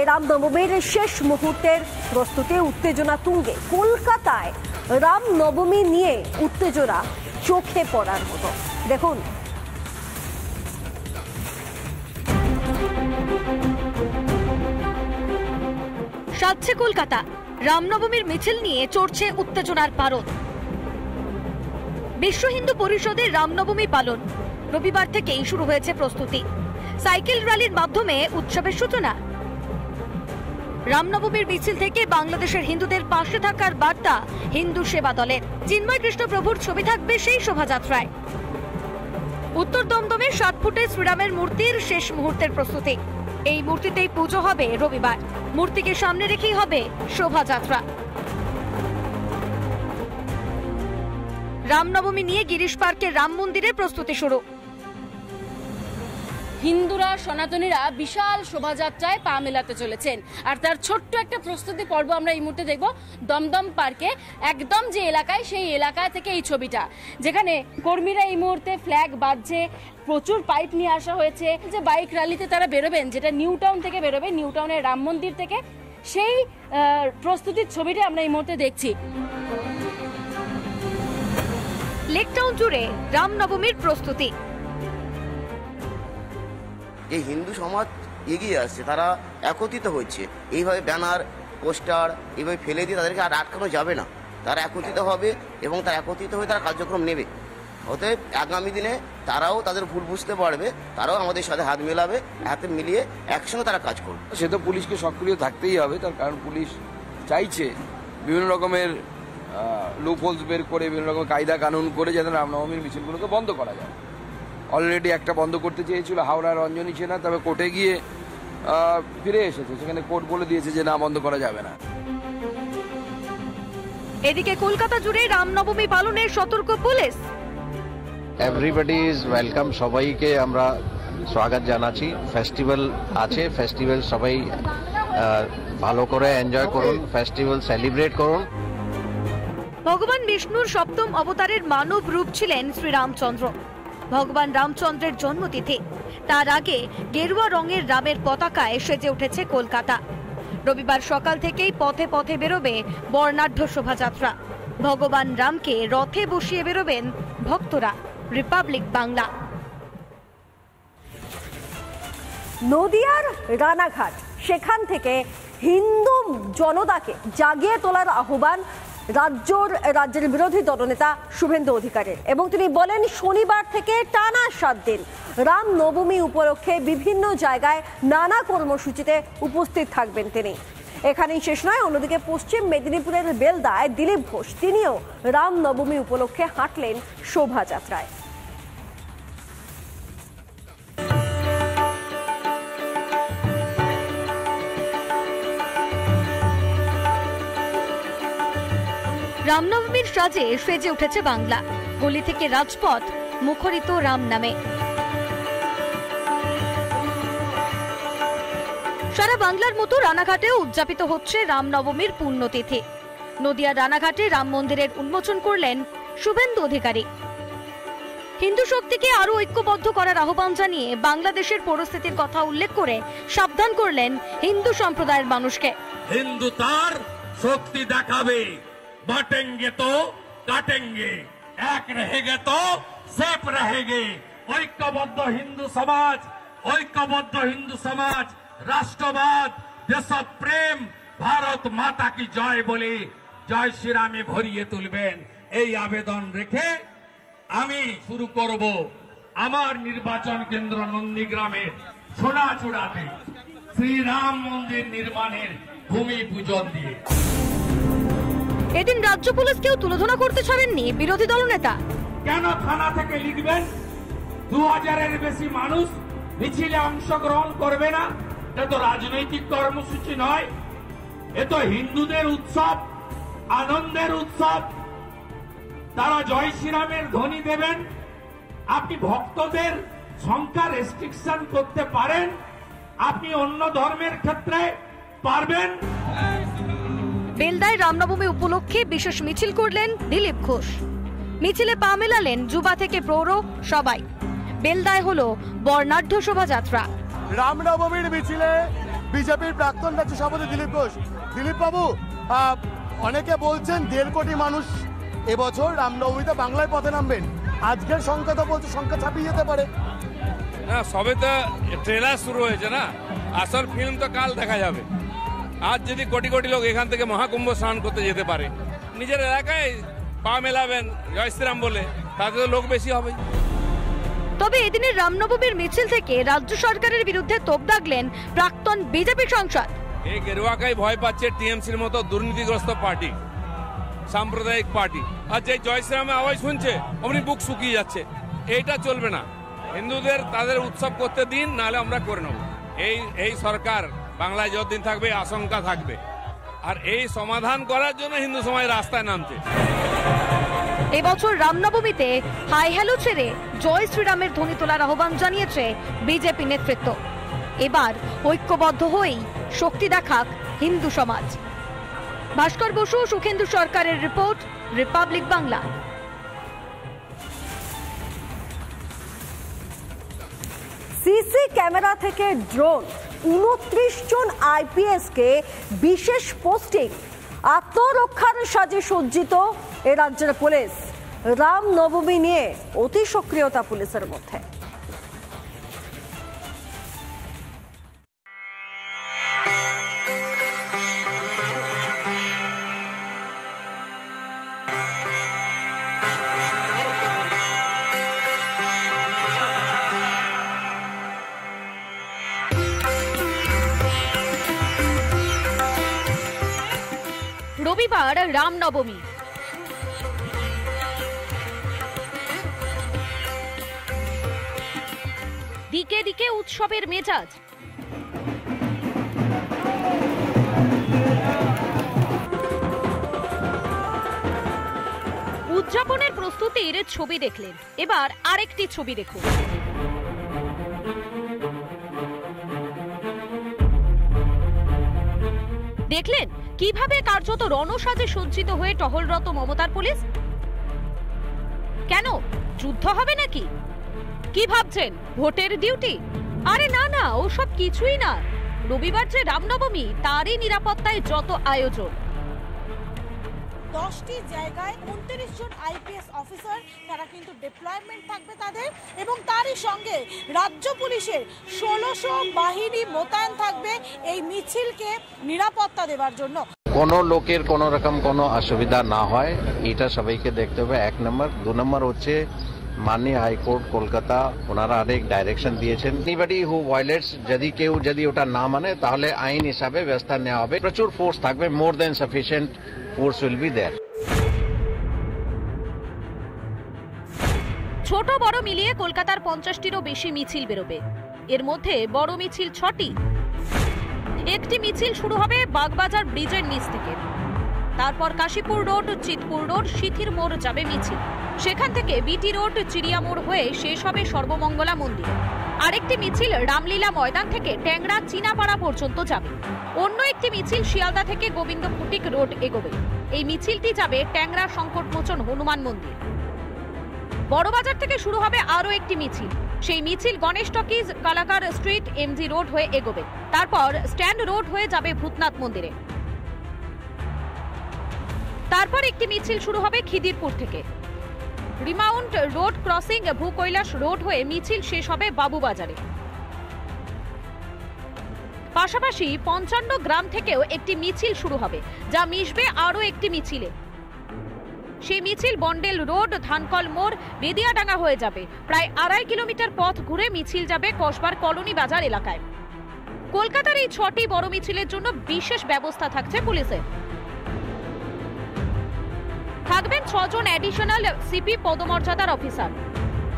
রামনবমীর শেষ মুহূর্তের প্রস্তুতি উত্তেজনা তুঙ্গে। কলকাতায় রামনবমী নিয়ে উত্তেজনা চোখে পড়ার মতো। দেখুন, সাজছে কলকাতা। রামনবমীর মিছিল নিয়ে চড়ছে উত্তেজনার পারদ। বিশ্ব হিন্দু পরিষদের রামনবমী পালন রবিবার থেকেই শুরু হয়েছে প্রস্তুতি। সাইকেল র্যালির মাধ্যমে উৎসবের সূচনা। রামনবমীর মিছিল থেকে বাংলাদেশের হিন্দুদের পাশে থাকার বার্তা হিন্দু সেবা দলের। চিন্ময় কৃষ্ণ প্রভুর ছবি থাকবে সেই শোভাযাত্রায়। উত্তর দমদমে 7 ফুটের শ্রীরামের মূর্তির শেষ মুহূর্তের প্রস্তুতি। এই মূর্তিতেই পুজো হবে রবিবার। মূর্তিকে সামনে রেখেই হবে শোভাযাত্রা। রামনবমী নিয়ে গিরিশ পার্কের রাম মন্দিরের প্রস্তুতি শুরু। হিন্দুরা সনাতনীরা বিশাল শোভাযাত্রায় পা মেলাতে চলেছেন, আর তার ছোট্ট একটা প্রস্তুতি পর্ব আমরা এই মুহূর্তে দেখব দমদম পার্কে। একদম যে এলাকায়, সেই এলাকা থেকে এই ছবিটা, যেখানে কর্মীরা এই মুহূর্তে ফ্ল্যাগ বাজছে, প্রচুর পাইপ নিয়ে আসা হয়েছে। যে বাইক র্যালিতে তারা বেরোবেন, যেটা নিউ টাউন থেকে বেরোবে, নিউ টাউনের রাম মন্দির থেকে, সেই প্রস্তুতির ছবিটা আমরা এই মুহূর্তে দেখছি। লেক টাউন জুড়ে রামনবমীর প্রস্তুতি। যে হিন্দু সমাজ এগিয়ে আসছে, তারা একত্রিত হচ্ছে। এইভাবে ব্যানার, পোস্টার এইভাবে ফেলে দিয়ে তাদেরকে আর আটকানো যাবে না। তারা একত্রিত হবে এবং তারা একত্রিত হয়ে তারা কার্যক্রম নেবে। অতএব আগামী দিনে তারাও তাদের ভুল বুঝতে পারবে, তারাও আমাদের সাথে হাত মেলাবে, হাতে মিলিয়ে একসঙ্গে তারা কাজ করবে। সে তো পুলিশকে সক্রিয় থাকতেই হবে, তার কারণ পুলিশ চাইছে বিভিন্ন রকমের লুপহোলস বের করে, বিভিন্ন রকমের কায়দা কানুন করে যাতে রামনবমীর মিছিলগুলোকে বন্ধ করা যায়। অলরেডি একটা বন্ধ করতে চেয়েছিল হাওড়া রঞ্জনী সেনা, তবে কোর্টে গিয়ে ফিরে এসেছে। সেখানে কোর্ট বলে দিয়েছে যে না, বন্ধ করা যাবে না। এদিকে কলকাতা জুড়ে রামনবমী পালনের সতর্ক পুলিশ। এভরিবডি ইজ ওয়েলকাম, সবাইকে আমরা স্বাগত জানাচ্ছি। ফেস্টিভ্যাল আছে, ফেস্টিভ্যাল সবাই ভালো করে এনজয় করুন, ফেস্টিভ্যাল সেলিব্রেট করুন। ভগবান বিষ্ণুর 7ম অবতারের মানব রূপ ছিলেন শ্রীরামচন্দ্র। ভগবান রামচন্দ্রের জন্মতিথি, তার আগে গেরুয়া রঙের রামের পতাকায় সেজে উঠেছে কলকাতা। রবিবার সকাল থেকেই পথে পথে বেরোবে বর্ণাঢ্য শোভাযাত্রা। ভগবান রামকে রথে বসিয়ে বেরোবেন ভক্তরা। রিপাবলিক বাংলা। নদিয়ার রানাঘাট, সেখান থেকে হিন্দু জনতাকে জাগিয়ে তোলার আহ্বান রাজ্যের বিরোধী দলনেতা শুভেন্দু অধিকারীর। এবং তিনি বলেন, শনিবার থেকে টানা 7 দিন রামনবমী উপলক্ষে বিভিন্ন জায়গায় নানা কর্মসূচিতে উপস্থিত থাকবেন তিনি। এখানেই শেষ নয়, অন্যদিকে পশ্চিম মেদিনীপুরের বেলদায় দিলীপ ঘোষ, তিনিও রামনবমী উপলক্ষে হাঁটলেন শোভাযাত্রায়। রামনবমীর সাজে সেজে উঠেছে বাংলা। গলি থেকে রাজপথ মুখরিত রাম নামে। সারা বাংলার মতো রানাঘাটেও উদযাপিত হচ্ছে রামনবমীর পুণ্যতিথি। নদিয়ার রানাঘাটে রাম মন্দিরের উন্মোচন করলেন শুভেন্দু অধিকারী। হিন্দু শক্তিকে আরো ঐক্যবদ্ধ করার আহ্বান জানিয়ে বাংলাদেশের পরিস্থিতির কথা উল্লেখ করে সাবধান করলেন হিন্দু সম্প্রদায়ের মানুষকে। হিন্দু তার শক্তি দেখাবে, बांटेंगे तो काटेंगे, एक रहेंगे तो सेफ रहेंगे। ঐক্যবদ্ধ হিন্দু সমাজ রাষ্ট্রবাদ, দেশপ্রেম, ভারত মাতা কি জয় বলে জয় শ্রীরামে ভরিয়ে তুলবেন। এই আবেদন রেখে আমি শুরু করব আমার নির্বাচন কেন্দ্র নন্দীগ্রামের সোনাচূড়াতে শ্রীরাম মন্দির নির্মাণের ভূমি পূজন দিয়ে। এদিন রাজ্য পুলিশকেও তুলোধনা করতে ছাড়েননি বিরোধী দলনেতা। কেন থানা থেকে লিখবেন 2000-এর বেশি মানুষ মিছিলে অংশগ্রহণ করবে না? এটা তো রাজনৈতিক কর্মসূচি নয়, এ তো হিন্দুদের উৎসব, আনন্দের উৎসব। তারা জয় শ্রীরামের ধ্বনি দেবেন। আপনি ভক্তদের সংখ্যা রেস্ট্রিকশন করতে পারেন, আপনি অন্য ধর্মের ক্ষেত্রে পারবেন। বেলদায় রামনবমী উপলক্ষে বিশেষ মিছিল করলেন দিলীপ ঘোষ। মিছিলে পা মেলালেন যুবা থেকে প্রৌঢ় সবাই। বেলদায় হলো বর্ণাঢ্য শোভাযাত্রা। রামনবমীর মিছিলে বিজেপির প্রাক্তন রাজ্য সভাপতি দিলীপ ঘোষ। দিলীপ বাবু, অনেকে বলছেন 1.5 কোটি মানুষ এবছর রামনবমীতে বাংলায় পথে নামবেন, আজকের সংখ্যা তো বলছে সংখ্যা ছাপিয়ে যেতে পারে। না, সবে তো ট্রেলার শুরু হয়েছে না, আসল ফিল্ম তো কাল দেখা যাবে। আজ যদি কোটি কোটি লোক এখান থেকে মহাকুম্ভ স্নান করতে যেতে পারে, নিজের এলাকায় পা মেলাবেন জয় শ্রীরাম বলে, তাতে তো লোক বেশি হবে। তবে এদিনের রামনবমীর মিছিল থেকে রাজ্য সরকারের বিরুদ্ধে তোপ দাগলেন প্রাক্তন বিজেপি সাংসদ। এই গেরুয়াকাই ভয় পাচ্ছে টিএমসির মতো দুর্নীতিগ্রস্ত পার্টি, সাম্প্রদায়িক পার্টি। আর যে জয় শ্রীরামের আওয়াজ শুনছে অমনি বুক শুকিয়ে যাচ্ছে। এইটা চলবে না। হিন্দুদের তাদের উৎসব করতে দিন, নাহলে আমরা করে নেব। এই সরকার বাংলায় যতদিন থাকবে আশঙ্কা থাকবে, আর এই সমাধান করার জন্য হিন্দু সমাজ রাস্তায় নামছে। এবছর রামনবমীতে হাই হ্যালো ছেড়ে জয় শ্রীরামের ধ্বনি তোলার আহ্বান জানিয়েছে বিজেপি নেতৃত্ব। এবার ঐক্যবদ্ধ হয়েই শক্তি দেখাক হিন্দু সমাজ। ভাস্কর বসু, সুখেন্দু সরকারের report, Republic Bangla. CC camera থেকে ড্রোন, 29 জন আইপিএস কে বিশেষ পোস্টিং, আত্মরক্ষার সাজে সজ্জিত এ রাজ্যের পুলিশ। রামনবমী নিয়ে অতি সক্রিয়তা পুলিশের মধ্যে। রবিবার রামনবমী। দিকে দিকে উৎসবের মেজাজ। উদযাপনের প্রস্তুতির ছবি দেখলেন, এবার আরেকটি ছবি দেখুন। দেখলেন কিভাবে কার্যত রণসাজে সজ্জিত হয়ে টহলরত মমতার পুলিশ। কেন, যুদ্ধ হবে নাকি? কি ভাবছেন, ভোটের ডিউটি? আরে না না, ওসব কিছুই না। রবিবার যে রামনবমী, তারই নিরাপত্তায় যত আয়োজন। 10টি জায়গায় 29 জন আইপিএস অফিসার, তারা কিন্তু ডিপ্লয়মেন্ট থাকবে তাদের, এবং তারই সঙ্গে রাজ্য পুলিশের 1600 বাহিনী মোতায়েন থাকবে এই মিছিলকে নিরাপত্তা দেওয়ার জন্য। কোনো লোকের কোনো রকম কোনো অসুবিধা না হয়, এটা সবাইকে দেখতে হবে 1 নম্বর। 2 নম্বর হচ্ছে মাননীয় হাইকোর্ট কলকাতা, ওনারা অনেক ডাইরেকশন দিয়েছেন, এনিবডি হু ভায়োলেটস, যদি ওটা না মানে তাহলে আইন হিসাবে ব্যবস্থা নেওয়া হবে। প্রচুর ফোর্স থাকবে, more than sufficient force will be there. ছোট বড় মিলিয়ে কলকাতার 50টিরও বেশি মিছিল বেরোবে। এর মধ্যে বড় মিছিল 6টি। একটি মিছিল শুরু হবে বাগবাজার ব্রিজের নিচ থেকে, তারপর কাশীপুর রোড, চিতপুর রোড, সিথির মোড় যাবে মিছিল। সেখান থেকে বিটি রোড, চিড়িয়া মোড় হয়ে শেষ হবে সর্বমঙ্গলা মন্দির। আরেকটি মিছিল রামলীলা ময়দান থেকে ট্যাংরা চীনাপাড়া পর্যন্ত যাবে। অন্য একটি মিছিল শিয়ালদা থেকে গোবিন্দ ফুটিক রোড এগোবে। এই মিছিলটি যাবে ট্যাংরা সংকটমোচন হনুমান মন্দির। বড়বাজার থেকে শুরু হবে আরও একটি মিছিল। সেই মিছিল Ganesh talkies, Kalakar street, MG road হয়ে এগোবে। তারপর স্ট্যান্ড রোড হয়ে যাবে ভূতনাথ মন্দিরে। তারপর একটি মিছিল শুরু হবে খিদিরপুর থেকে। Remount road crossing, Bhukailash road হয়ে মিছিল শেষ হবে বাবুবাজারে। পাশাপাশি 55 গ্রাম থেকেও একটি মিছিল শুরু হবে, যা মিশবে আরও একটি মিছিলে। সেই মিছিল বন্ডেল রোড, ধানকল মোড়, বেদিয়াডাঙ্গা হয়ে যাবে। প্রায় 2.5 কিলোমিটার পথ ঘুরে মিছিল যাবে কসবার কলোনি বাজার এলাকায়। কলকাতার এই 6টি বড় মিছিলের জন্য বিশেষ ব্যবস্থা থাকছে পুলিশের। থাকবেন 6 জন অ্যাডিশনাল সিপি পদমর্যাদার অফিসার,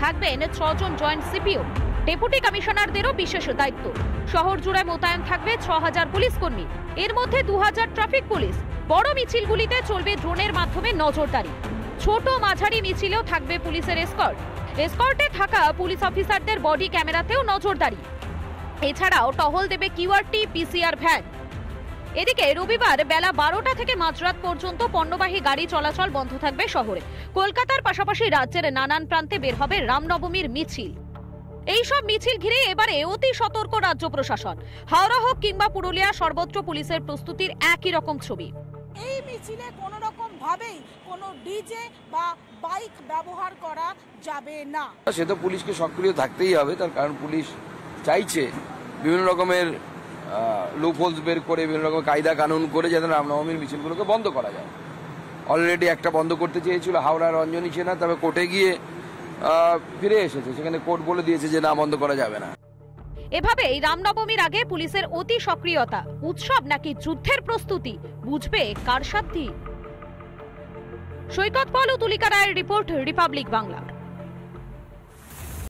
থাকবেন 6 জন জয়েন্ট সিপিও, ডেপুটি কমিশনারদেরও বিশেষ দায়িত্ব। শহর জুড়ে মোতায়েন থাকবে 6000 পুলিশ কর্মী, এর মধ্যে 2000 ট্রাফিক পুলিশ। বড় মিছিলগুলিতে চলবে ড্রোনের মাধ্যমে নজরদারি। ছোট মাঝারি মিছিলেও থাকবে পুলিশের এসকর্ট। এসকর্টে থাকা পুলিশ অফিসারদের বডি ক্যামেরাতেও নজরদারি। এছাড়াও টহল দেবে কিউআরটি, পিসিআর ভ্যান। এদিকে রবিবার বেলা 12টা থেকে মাঝরাত পর্যন্ত পণ্যবাহী গাড়ি চলাচল বন্ধ থাকবে শহরে। কলকাতার পাশাপাশি রাজ্যের নানান প্রান্তে বের হবে রামনবমীর মিছিল। এই সব মিছিল ঘিরে এবারে অতি সতর্ক রাজ্য প্রশাসন। হাওড়া হোক কিংবা পুরুলিয়া, সর্বত্র পুলিশের প্রস্তুতির একই রকম ছবি। এই মিছিলে কোনো রকম ভাবেই কোনো ডিজে বা বাইক ব্যবহার করা যাবে না। সে তো পুলিশকে সক্রিয় থাকতেই হবে, তার কারণ পুলিশ চাইছে বিভিন্ন রকমের লুপহোলস বের করে, বিভিন্ন রকম কায়দা কানুন করে যাতে রামনবমীর মিছিলগুলোকে বন্ধ করা যায়। অলরেডি একটা বন্ধ করতে চেয়েছিল হাওড়া রঞ্জনী সেনা, তবে কোর্টে গিয়ে ফিরে এসেছে, সেখানে কোর্ট বলে দিয়েছে যে না, বন্ধ করা যাবে না। এভাবেই রামনবমীর আগে পুলিশের অতি সক্রিয়তা উৎসব নাকি যুদ্ধের প্রস্তুতি, বুঝবে কার সাধ্যি। সৈকত পল ও তুলিকা রায়ের রিপোর্ট, রিপাবলিক বাংলা।